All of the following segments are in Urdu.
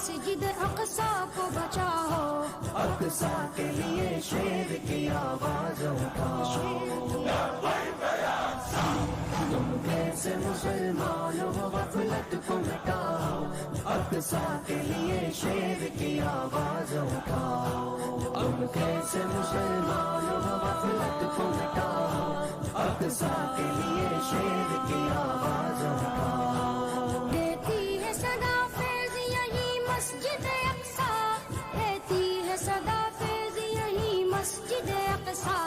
مسجد اقصی کو بچاؤ، اقصی کے لیے شیر کی آواز اٹھاؤ، تم کیسے مسلمان ہو غفلت کو مٹاؤ، اقصی کے لیے شیر کی آواز اٹھاؤ، تم کیسے مسلمان ہو غفلت کو مٹاؤ، اقصی کے لیے شیر کی آواز اٹھاؤ، دیتی ہے صدا فیض یہی مسجد اقصی، دیتی ہے صدا فیض یہی مسجد اقصی،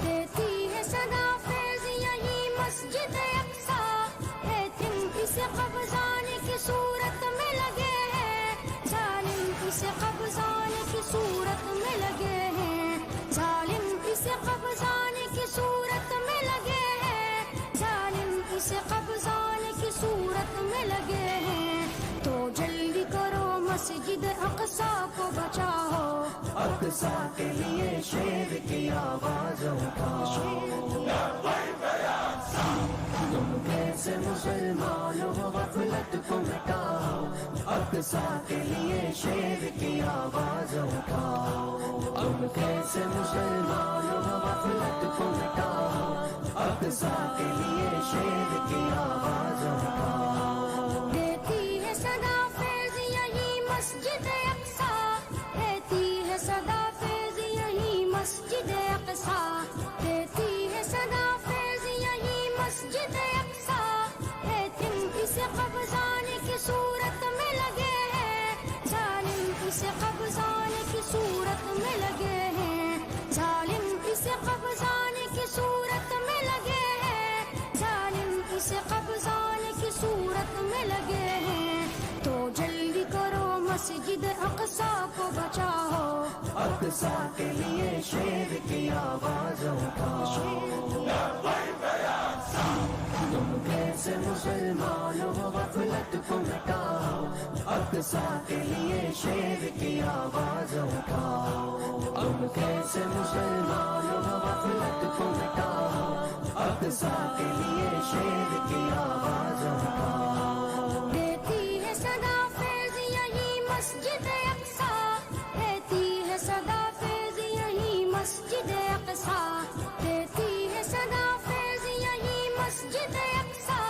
دیتی ہے صدا فیض یہی مسجد اقصی، تم اسے قبضانے کی صورت میں لگے ہیں، ظالم اسے قبضانے کی صورت میں لگے ہیں، ظالم اسے قبضانے کی صورت میں لگے ہیں، ظالم اسے قبضانے کی صورت میں لگے ہیں، تو جلدی کرو مسجد اقصی کو بچاؤ، اقصی کے لیے شیر کی آواز اٹھاؤ، تم کیسے مسلمان ہو غفلت کو مٹاؤ، اقصی کے لیے شیر کی آواز اٹھاؤ، تم کیسے مسلمان ہو غفلت کو مٹاؤ، اقصی کے لیے شیر کی آواز اٹھاؤ، دیتی ہے صدا فیض یہی مسجد اقصی، دیتی ہے صدا فیض یہی مسجد اقصی، دیتی ہے صدا فیض یہی مسجد اقصی، تم اسے قبضانے کی صورت میں لگے ہیں، ظالم اسے قبضانے کی صورت میں لگے ہیں، ظالم اسے قبضانے کی صورت میں لگے ہیں، ظالم اسے قبضانے کی صورت میں لگے ہیں، تو جلدی کرو مسجد اقصی کو بچاؤ، اقصی کے لیے شیر کی آواز اٹھاؤ، تم کیسے مسلمان ہو غفلت کو مٹاؤ، اقصی کے لیے شیر کی آواز اٹھاؤ، تم کیسے مسلمان ہو غفلت کو مٹاؤ، اقصی کے لیے شیر کی آواز اٹھاؤ، دیتی ہے صدا فیض یہی مسجد اقصی، دیتی ہے صدا فیض یہی مسجد اقصی، دیتی ہے صدا فیض یہی مسجد اقصی،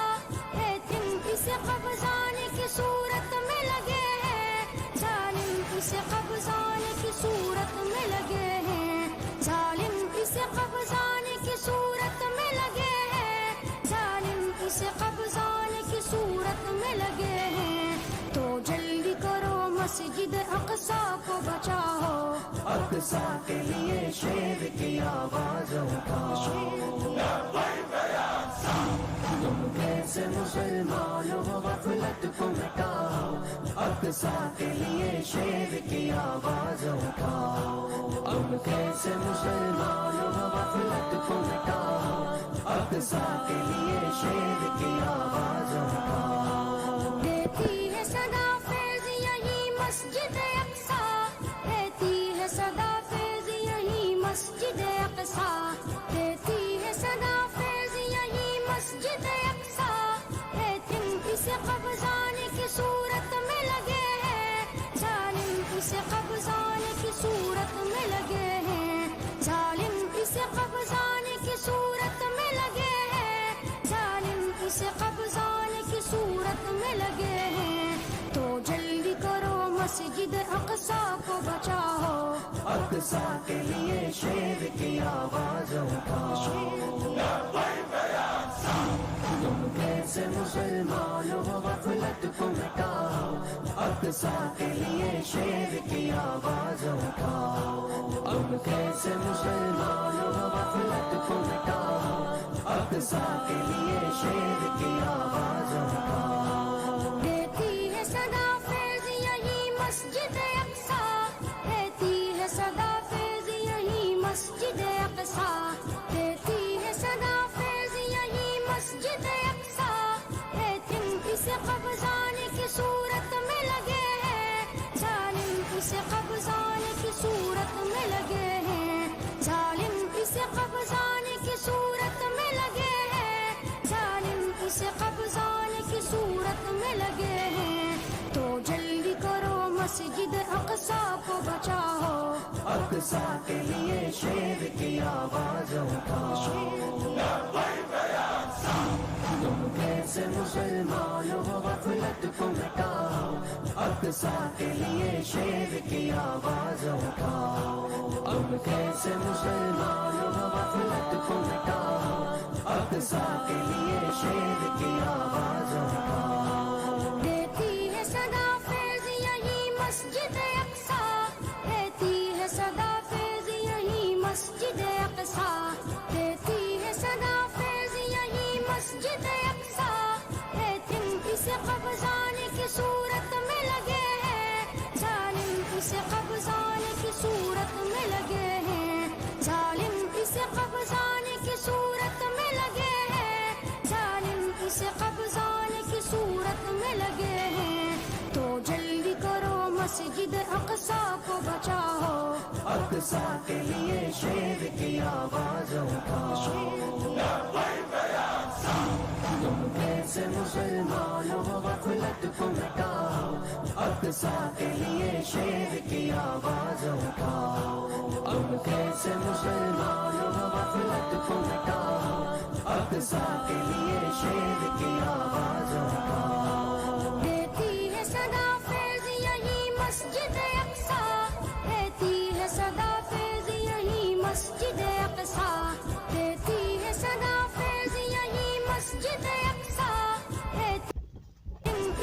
تم اسے قبضانے کی صورت میں لگے ہیں، ظالم اسے قبضانے کی صورت میں لگے ہیں، ظالم اسے قبضانے کی صورت میں لگے ہیں، ظالم اسے قبضانے کی صورت میں لگے ہیں، تو جلدی کرو مسجد اقصی کو بچاؤ، اقصی کے لیے شیر کی آواز اٹھاؤ، تم کیسے مسلمان ہو غفلت کو مٹاؤ، اقصی کے لیے شیر کی آواز اٹھاؤ، تم کیسے مسلمان ہو غفلت کو مٹاؤ، اقصی کے لیے شیر کی آواز اٹھاؤ، دیتی ہے صدا فیض یہی مسجد اقصی، دیتی ہے صدا فیض یہی مسجد اقصی، دیتی ہے صدا فیض یہی مسجد اقصی، تم اسے قبضانے کی صورت میں لگے ہیں، ظالم اسے قبضانے کی صورت میں لگے ہیں، ظالم اسے قبضانے کی صورت میں لگے ہیں، ظالم اسے قبضانے کی صورت میں لگے ہیں، تو جلدی کرو مسجد اقصی کو بچاؤ، اقصی کے لیے شیر کی آواز اٹھاؤ، تم کیسے مسلمان ہو غفلت کو مٹاؤ، اقصی کے لیے شیر کی آواز اٹھاؤ، تم کیسے مسلمان ہو غفلت کو مٹاؤ، اقصی کے لیے شیر کی آواز اٹھاؤ، دیتی ہے صدا فیض یہی مسجد اقصی، دیتی ہے صدا فیض یہی مسجد اقصی، دیتی ہے صدا فیض یہی مسجد اقصی، تم اسے قبضانے کی صورت میں لگے ہیں، ظالم اسے قبضانے کی صورت میں لگے ہیں، ظالم اسے قبضانے کی صورت میں لگے ہیں، ظالم اسے قبضانے کی صورت میں لگے ہیں، تو جلدی کرو مسجد اقصی کو بچاؤ، اقصی کے لیے شیر کی آواز اٹھاؤ، تم کیسے مسلمان ہو غفلت کو مٹاؤ، اقصی کے لیے شیر کی آواز اٹھاؤ، تم کیسے مسلمان ہو غفلت کو مٹاؤ، اقصی کے لیے شیر کی آواز اٹھاؤ، دیتی ہے صدا فیض یہی مسجد اقصی، دیتی ہے صدا فیض یہی مسجد اقصی، دیتی ہے صدا فیض یہی مسجد اقصی، لیکن اسے قبضانے کی صورت میں لگے ہیں، ظالم اسے قبضانے کی صورت میں لگے ہیں، ظالم اسے قبضانے کی صورت میں لگے ہیں، ظالم اسے قبضانے کی صورت میں لگے ہیں، تو جلدی کرو مسجد اقصی کو بچاؤ، اقصی کے لیے شیر کی آواز اٹھاؤ، تم کیسے مسلمان ہو غفلت کو مٹاؤ، اقصی کے لیے شیر کی آواز اٹھاؤ، تم کیسے مسلمان ہو غفلت کو مٹاؤ، اقصی کے لیے شیر کی آواز اٹھاؤ، دیتی ہے صدا فیض یہی مسجد اقصی، دیتی ہے صدا فیض یہی مسجد اقصی، دیتی ہے صدا فیض یہی مسجد اقصی،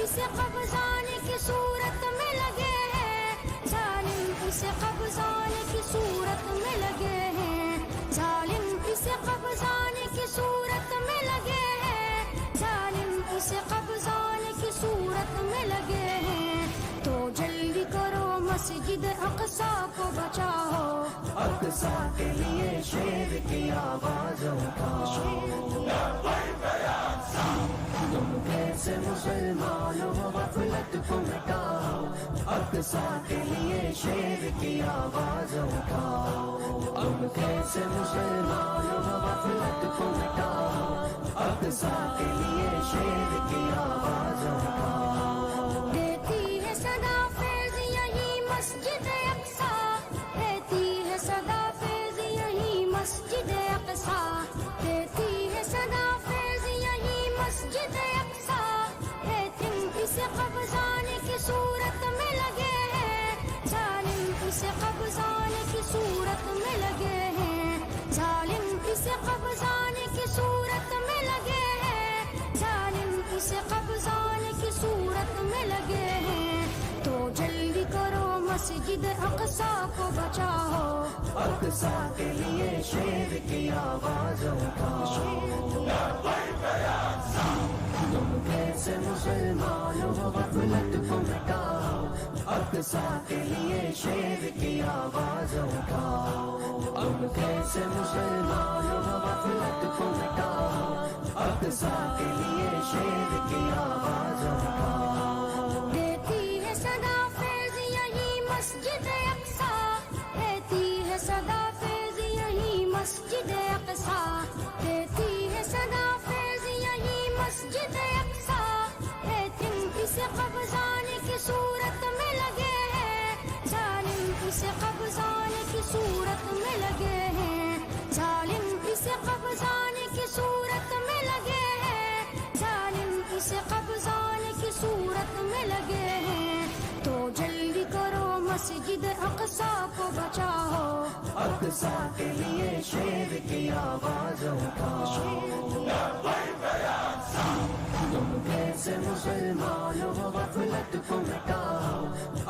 اسے قبضانے کی صورت میں لگے ہیں، ظالم اسے قبضانے کی صورت میں لگے ہیں، ظالم اسے قبضانے کی صورت میں لگے ہیں، ظالم اسے قبضانے کی صورت میں لگے ہیں، تو جلدی کرو مسجد اقصی کو بچاؤ، اقصی کے لیے شیر کی آواز اٹھاؤ، تم کیسے مسلمان ہو غفلت کو مٹاؤ، اقصی کے لیے شیر کی آواز اٹھاؤ، تم کیسے مسلمان ہو غفلت کو مٹاؤ، اقصی کے لیے شیر کی آواز اٹھاؤ، دیتی ہے صدا فیض یہی مسجد اقصی، دیتی ہے صدا فیض یہی مسجد اقصی، دیتی ہے صدا فیض یہی مسجد اقصی، لیکن اسے قبضانے کی صورت میں لگے ہیں، ظالم اسے قبضانے کی صورت میں لگے ہیں، ظالم اسے قبضانے کی صورت میں لگے ہیں، ظالم اسے قبضانے کی صورت میں لگے ہیں، تو جلدی کرو مسجد اقصی کو بچاؤ، اقصی کے لیے شیر کی آواز اٹھاؤ، تم کیسے مسلمان ہو غفلت کو مٹاؤ، اقصی کے لیے شیر کی آواز اٹھاؤ، تم کیسے مسلمان ہو غفلت کو مٹاؤ، اقصی کے لیے شیر کی آواز اٹھاؤ، دیتی ہے صدا فیض یہی مسجد اقصی، دیتی ہے صدا فیض یہی مسجد اقصی، دیتی ہے صدا فیض یہی مسجد اقصی، لیکن اسے قبضانے کی صورت میں لگے ہیں، ظالم اسے قبضانے کی صورت میں لگے ہیں، ظالم اسے قبضانے کی صورت میں لگے ہیں، ظالم اسے قبضانے کی صورت میں لگے ہیں، تو جلدی کرو مسجد اقصی کو بچاؤ، اقصی کے لیے شیر کی آواز اٹھاؤ، تم کیسے مسلمان ہو غفلت کو مٹاؤ،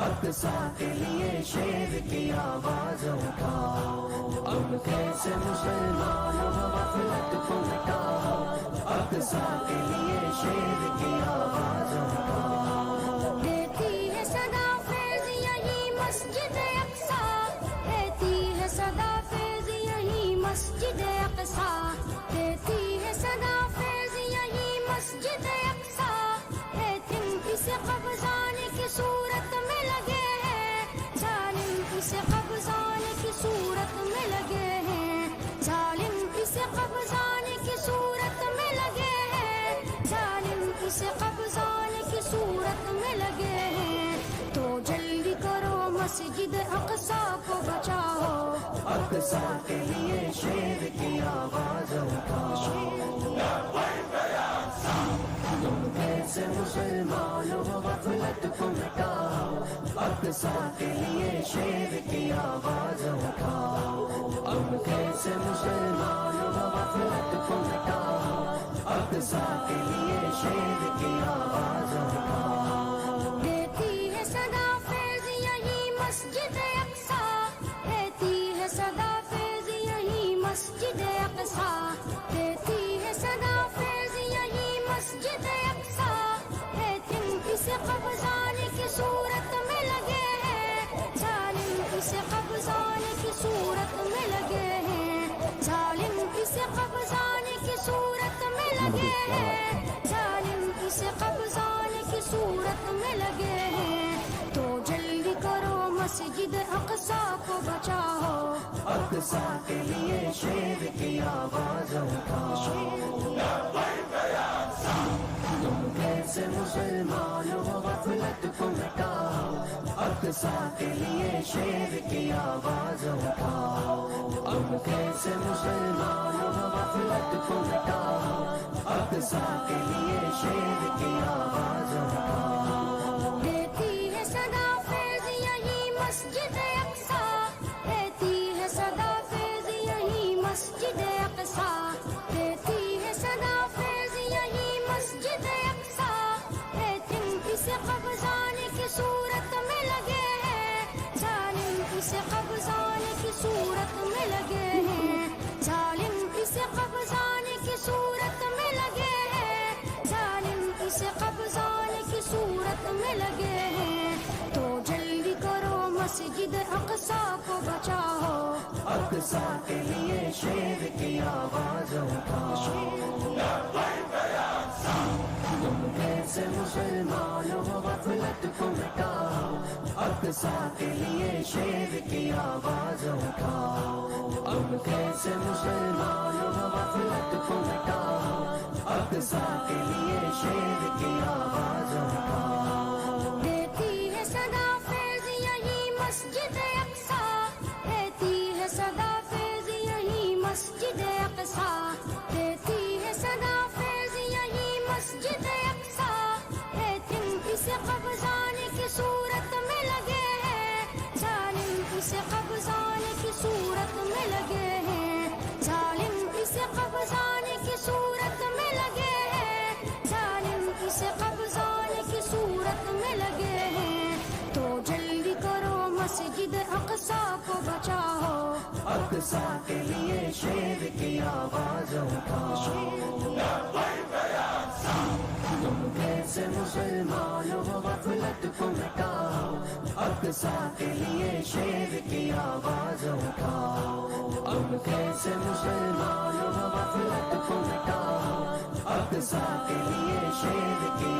اقصی کے لیے شیر کی آواز اٹھاؤ، تم کیسے مسلمان ہو غفلت کو مٹاؤ، اقصی کے لیے شیر کی آواز اٹھاؤ، دیتی ہے صدا فیض یہی مسجد اقصی، دیتی ہے صدا فیض یہی مسجد اقصی، دیتی ہے صدا فیض یہی مسجد اقصی، لیکن اسے قبضانے کی صورت میں لگے ہیں، ظالم اسے قبضانے کی صورت میں لگے ہیں، ظالم اسے قبضانے کی صورت میں لگے ہیں، ظالم اسے قبضانے کی صورت میں لگے ہیں، تو جلدی مسجد اقصی کو بچاؤ اقصی کے لیے شیر کی آواز اٹھاؤ تم کیسے مسلمان ہو غفلت کو مٹاؤ اقصی کے لیے شیر کی آواز اٹھاؤ تم کیسے مسلمان ہو غفلت کو مٹاؤ اقصی کے لیے شیر کی آواز اٹھاؤ دیتی ہے صدا فیض یہی مسجد اقصی دیتی ہے صدا فیض یہی مسجد اقصی دیتی ہے صدا فیض یہی مسجد اقصی لیکن اسے قبضانے کی صورت میں لگے ہیں ظالم اسے قبضانے کی صورت میں لگے ہیں ظالم اسے قبضانے کی صورت میں لگے ہیں ظالم اسے قبضانے کی صورت میں لگے ہیں تو جلدی کرو مسجد اقصی کو بچاؤ اقصی کے لیے شیر کی آواز اٹھاؤ تم کیسے مسلمان ہو غفلت کو مٹاؤ اقصی کے لیے شیر کی آواز اٹھاؤ تم کیسے مسلمان ہو غفلت کو مٹاؤ اقصی کے لیے شیر کی آواز اٹھاؤ دیتی ہے صدا فیض یہی مسجد اقصی دیتی ہے صدا فیض یہی مسجد اقصی دیتی ہے صدا فیض یہی مسجد اقصی لیکن اسے قبضانے کی صورت میں لگے ہیں ظالم اسے قبضانے کی صورت میں لگے ہیں ظالم اسے قبضانے کی صورت میں لگے ہیں ظالم اسے قبضانے کی صورت میں لگے ہیں تو جلدی کرو مسجد اقصی کو بچاؤ اقصی کے لیے شیر کی آواز اٹھاؤ تم کیسے مسلمان ہو غفلت کو مٹاؤ اقصی کے لیے شیر کی آواز اٹھاؤ تم کیسے مسلمان ہو غفلت کو مٹاؤ اقصی کے لیے شیر کی آواز اٹھاؤ دیتی ہے صدا فیض یہی مسجد اقصی دیتی ہے صدا فیض یہی مسجد اقصی دیتی ہے صدا فیض یہی مسجد اقصی لیکن اسے قبضانے کی صورت میں لگے ہیں ظالم اسے قبضانے کی صورت میں لگے ہیں ظالم اسے قبضانے کی صورت میں لگے ہیں ظالم اسے قبضانے کی صورت میں لگے ہیں تو جلدی کرو مسجد اقصی کو بچاؤ اقصی کے لیے شیر کی آواز اٹھاؤ تم کیسے مسلمان ہو غفلت کو مٹاؤ اقصی کے لیے شیر کی آواز اٹھاؤ تم کیسے مسلمان ہو غفلت کو مٹاؤ اقصی کے لیے شیر کی